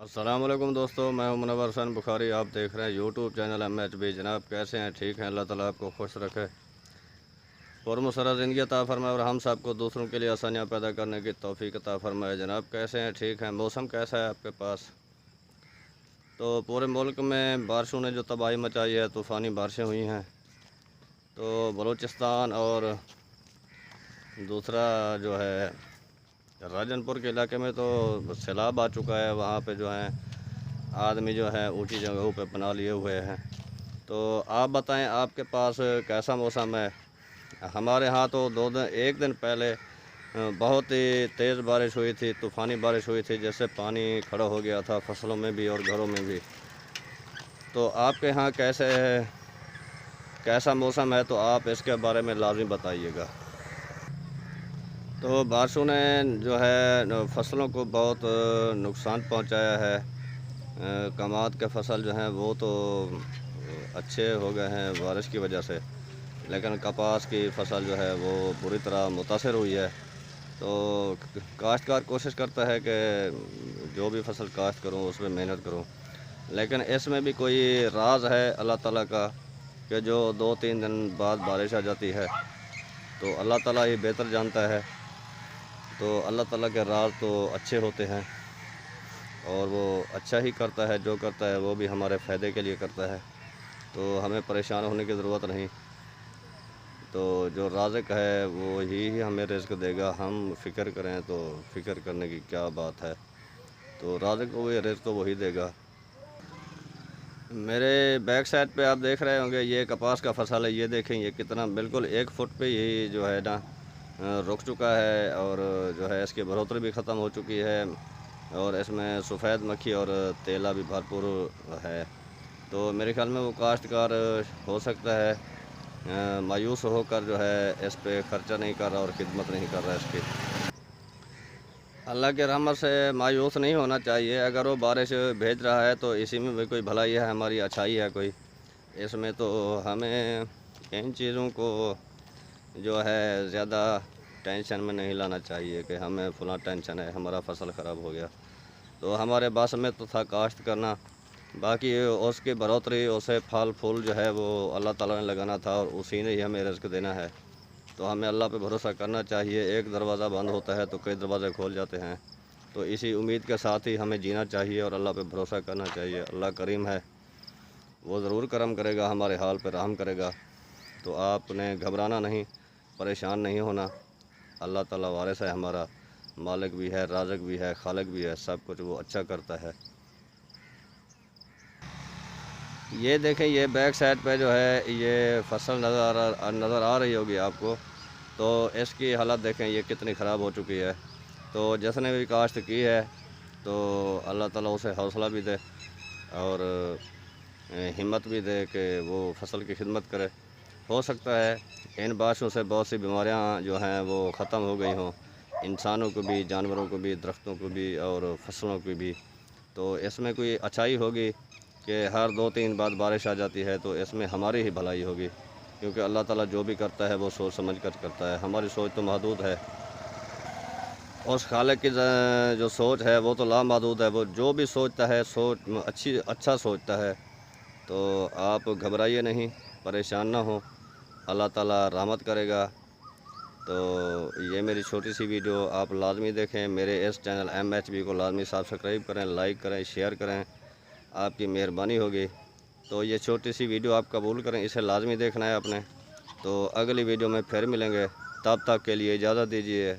अस्सलाम वालेकुम दोस्तों, मैं हूं मुनव्वर हुसैन बुखारी। आप देख रहे हैं यूट्यूब चैनल MHB। जनाब कैसे हैं? ठीक हैं? अल्लाह ताला आपको खुश रखे, पुरमसरत ज़िंदगी अता फरमाए और हम सबको दूसरों के लिए आसानियाँ पैदा करने की तौफीक अता फरमाए। जनाब कैसे हैं? ठीक हैं? मौसम कैसा है आपके पास? तो पूरे मुल्क में बारिशों ने जो तबाही मचाई है, तूफ़ानी बारिशें हुई हैं। तो बलूचिस्तान और दूसरा जो है राजनपुर के इलाके में तो सैलाब आ चुका है। वहाँ पे जो है आदमी जो है ऊंची जगहों पे पनाह लिए हुए हैं। तो आप बताएं, आपके पास कैसा मौसम है? हमारे यहाँ तो एक दिन पहले बहुत ही तेज़ बारिश हुई थी, तूफ़ानी बारिश हुई थी, जैसे पानी खड़ा हो गया था फसलों में भी और घरों में भी। तो आपके यहाँ कैसा मौसम है? तो आप इसके बारे में लाज़मी बताइएगा। तो बारिशों ने जो है फसलों को बहुत नुकसान पहुंचाया है। कमाद के फसल जो हैं वो तो अच्छे हो गए हैं बारिश की वजह से, लेकिन कपास की फसल जो है वो बुरी तरह मुतासर हुई है। तो काश्तकार कोशिश करता है कि जो भी फसल काश्त करूं उसमें मेहनत करूं, लेकिन इसमें भी कोई राज है अल्लाह ताला का कि जो 2-3 दिन बाद बारिश आ जाती है। तो अल्लाह ताला ही बेहतर जानता है। तो अल्लाह ताला के राज तो अच्छे होते हैं और वो अच्छा ही करता है, जो करता है वो भी हमारे फ़ायदे के लिए करता है। तो हमें परेशान होने की ज़रूरत नहीं। तो जो राज़िक है वो ही हमें रिज़्क़ देगा। हम फ़िक्र करें तो फ़िक्र करने की क्या बात है? तो राज़िक को वही रिज़्क़ तो वही देगा। मेरे बैक साइड पे आप देख रहे होंगे ये कपास का फसल है। ये देखें, ये कितना बिल्कुल 1 फुट पे ही जो है ना रुक चुका है और जो है इसकी बढ़ोतरी भी ख़त्म हो चुकी है और इसमें सफ़ेद मक्खी और तेला भी भरपूर है। तो मेरे ख्याल में वो काश्तकार हो सकता है मायूस होकर जो है इस पे ख़र्चा नहीं कर रहा और खिदमत नहीं कर रहा इसकी। अल्लाह के रहमत से मायूस नहीं होना चाहिए। अगर वो बारिश भेज रहा है तो इसी में भी कोई भलाई है, हमारी अच्छाई है कोई। इसमें तो हमें इन चीज़ों को जो है ज़्यादा टेंशन में नहीं लाना चाहिए कि हमें फलां टेंशन है, हमारा फसल ख़राब हो गया। तो हमारे बस में तो था काश्त करना, बाकी उसकी बढ़ोतरी, उसे फल फूल जो है वो अल्लाह ताला ने लगाना था और उसी ने ही हमें रिज़्क़ देना है। तो हमें अल्लाह पे भरोसा करना चाहिए। एक दरवाज़ा बंद होता है तो कई दरवाज़े खोल जाते हैं। तो इसी उम्मीद के साथ ही हमें जीना चाहिए और अल्लाह पे भरोसा करना चाहिए। अल्लाह करीम है, वो ज़रूर करम करेगा, हमारे हाल पे रहम करेगा। तो आपने घबराना नहीं, परेशान नहीं होना। अल्लाह ताला वारिस है हमारा, मालिक भी है, राज़िक भी है, खालिक भी है, सब कुछ वो अच्छा करता है। ये देखें, ये बैक साइड पे जो है ये फसल नज़र आ रही होगी आपको। तो इसकी हालत देखें, ये कितनी ख़राब हो चुकी है। तो जिसने भी काश्त की है तो अल्लाह ताला उसे हौसला भी दे और हिम्मत भी दे कि वो फसल की खिदमत करे। हो सकता है इन बारिशों से बहुत सी बीमारियां जो हैं वो ख़त्म हो गई हों, इंसानों को भी, जानवरों को भी, दरख्तों को भी और फसलों को भी। तो इसमें कोई अच्छाई होगी कि हर 2-3 बाद बारिश आ जाती है, तो इसमें हमारी ही भलाई होगी, क्योंकि अल्लाह ताला जो भी करता है वो सोच समझ कर करता है। हमारी सोच तो महदूद है, उस खालिक की जो सोच है वो तो लामहदूद है। वो जो भी सोचता है अच्छा सोचता है। तो आप घबराइए नहीं, परेशान ना हो, अल्लाह ताला रहमत करेगा। तो ये मेरी छोटी सी वीडियो आप लाज़मी देखें। मेरे इस चैनल MHB को लाज़मी सब्सक्राइब करें, लाइक करें, शेयर करें, आपकी मेहरबानी होगी। तो ये छोटी सी वीडियो आप कबूल करें, इसे लाज़मी देखना है आपने। तो अगली वीडियो में फिर मिलेंगे, तब तक के लिए इजाज़त दीजिए।